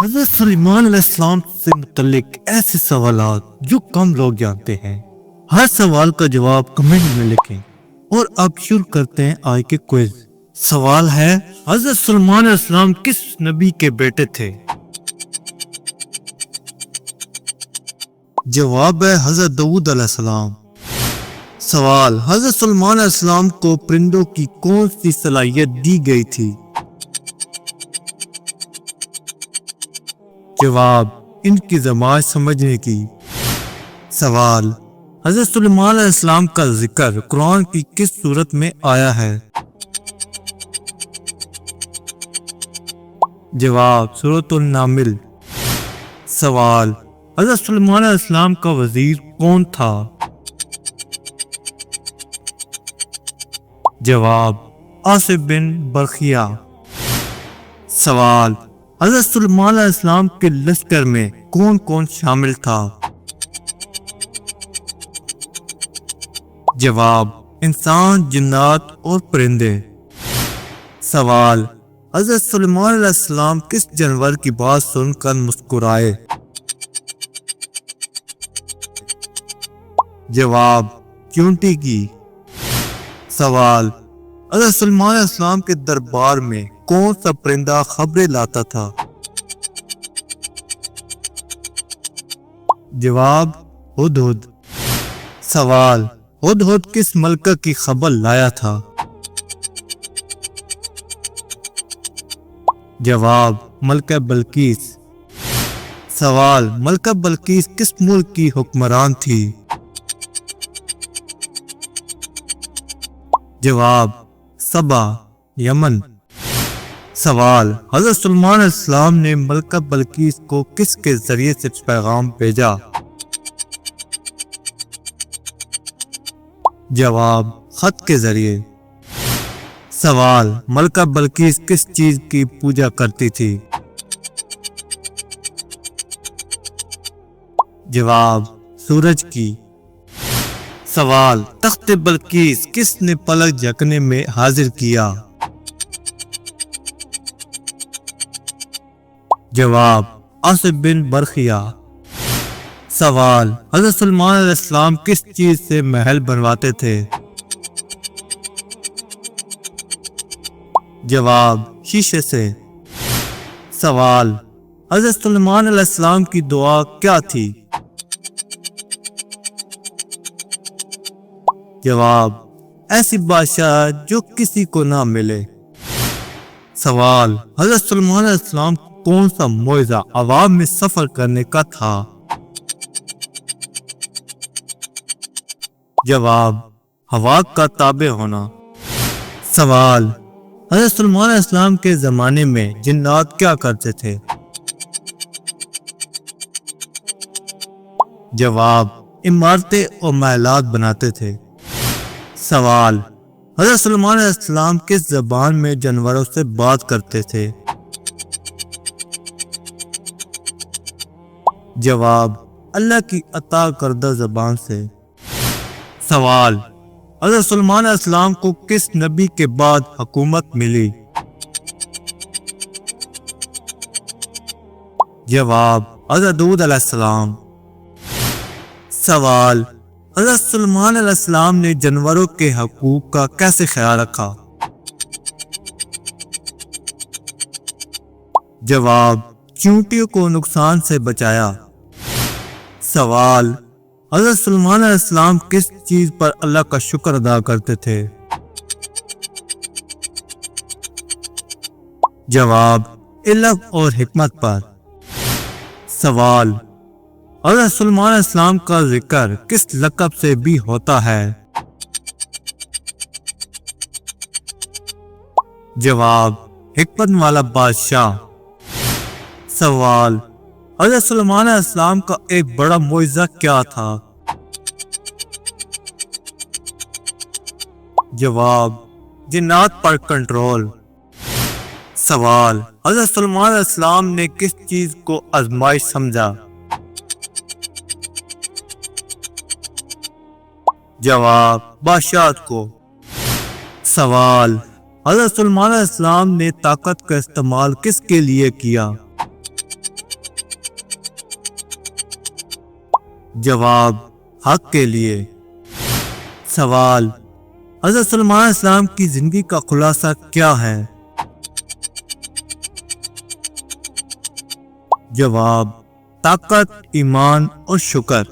حضرت سلیمان علیہ السلام سے متعلق ایسے سوالات جو کم لوگ جانتے ہیں، ہر سوال کا جواب کمنٹ میں لکھیں۔ اور اب شروع کرتے ہیں آج کے کوئز۔ سوال ہے، حضرت سلیمان علیہ السلام کس نبی کے بیٹے تھے؟ جواب ہے حضرت داؤد علیہ السلام۔ سوال، حضرت سلیمان علیہ السلام کو پرندوں کی کون سی صلاحیت دی گئی تھی؟ جواب، ان کی زبان سمجھنے کی۔ سوال، حضرت سلیمان علیہ السلام کا ذکر قرآن کی کس سورت میں آیا ہے؟ جواب، سورۃ النمل۔ سوال، حضرت سلیمان علیہ السلام کا وزیر کون تھا؟ جواب، آصف بن برخیا۔ سوال، حضرت سلیمان علیہ السلام کے لشکر میں کون کون شامل تھا؟ جواب، انسان، جنات اور پرندے۔ سوال، حضرت سلیمان علیہ السلام کس جانور کی بات سن کر مسکرائے؟ جواب، چونٹی کی۔ سوال، حضرت سلیمان علیہ السلام کے دربار میں کون سا پرندہ خبریں لاتا تھا؟ جواب، ہدہد۔ سوال، ہدہد کس ملکہ کی خبر لایا تھا؟ جواب، ملکہ بلقیس۔ سوال، ملکہ بلقیس کس ملک کی حکمران تھی؟ جواب، سبا، یمن۔ سوال، حضرت سلیمان علیہ السلام نے ملکہ بلقیس کو کس کے ذریعے سے پیغام بھیجا؟ جواب، خط کے ذریعے۔ سوال، ملکہ بلقیس کس چیز کی پوجا کرتی تھی؟ جواب، سورج کی۔ سوال، تخت بلقیس کس نے پلک جھپکنے میں حاضر کیا؟ جواب، آصف بن برخیا۔ سوال، حضرت سلیمان علیہ السلام کس چیز سے محل بنواتے تھے؟ جواب، شیشے سے۔ سوال، حضرت سلیمان علیہ السلام کی دعا کیا تھی؟ جواب، ایسی بادشاہ جو کسی کو نہ ملے۔ سوال، حضرت سلیمان علیہ السلام کو کون سا معجزہ عوام میں سفر کرنے کا تھا؟ جواب، ہوا کا تابع ہونا۔ سوال، حضرت سلیمان علیہ السلام کے زمانے میں جنات کیا کرتے تھے؟ جواب، عمارتیں اور محلات بناتے تھے۔ سوال، حضرت سلیمان علیہ السلام کس زبان میں جانوروں سے بات کرتے تھے؟ جواب، اللہ کی عطا کردہ زبان سے۔ سوال، حضرت سلیمان علیہ السلام کو کس نبی کے بعد حکومت ملی؟ جواب، حضرت داؤد علیہ السلام۔ سوال، حضرت سلیمان علیہ السلام نے جانوروں کے حقوق کا کیسے خیال رکھا؟ جواب، چونٹیوں کو نقصان سے بچایا۔ سوال، حضرت سلیمان علیہ السلام کس چیز پر اللہ کا شکر ادا کرتے تھے؟ جواب، علم اور حکمت پر۔ سوال، حضرت سلیمان علیہ السلام کا ذکر کس لقب سے بھی ہوتا ہے؟ جواب، حکمت والا بادشاہ۔ سوال، حضرت سلیمان علیہ السلام کا ایک بڑا معجزہ کیا تھا؟ جواب، جنات پر کنٹرول۔ سوال، حضرت سلیمان علیہ السلام نے کس چیز کو آزمائش سمجھا؟ جواب، بادشاہت کو۔ سوال، حضرت سلیمان علیہ السلام نے طاقت کا استعمال کس کے لیے کیا؟ جواب حق کے لیے۔ سوال، حضرت سلمان علیہ السلام کی زندگی کا خلاصہ کیا ہے؟ جواب طاقت، ایمان اور شکر۔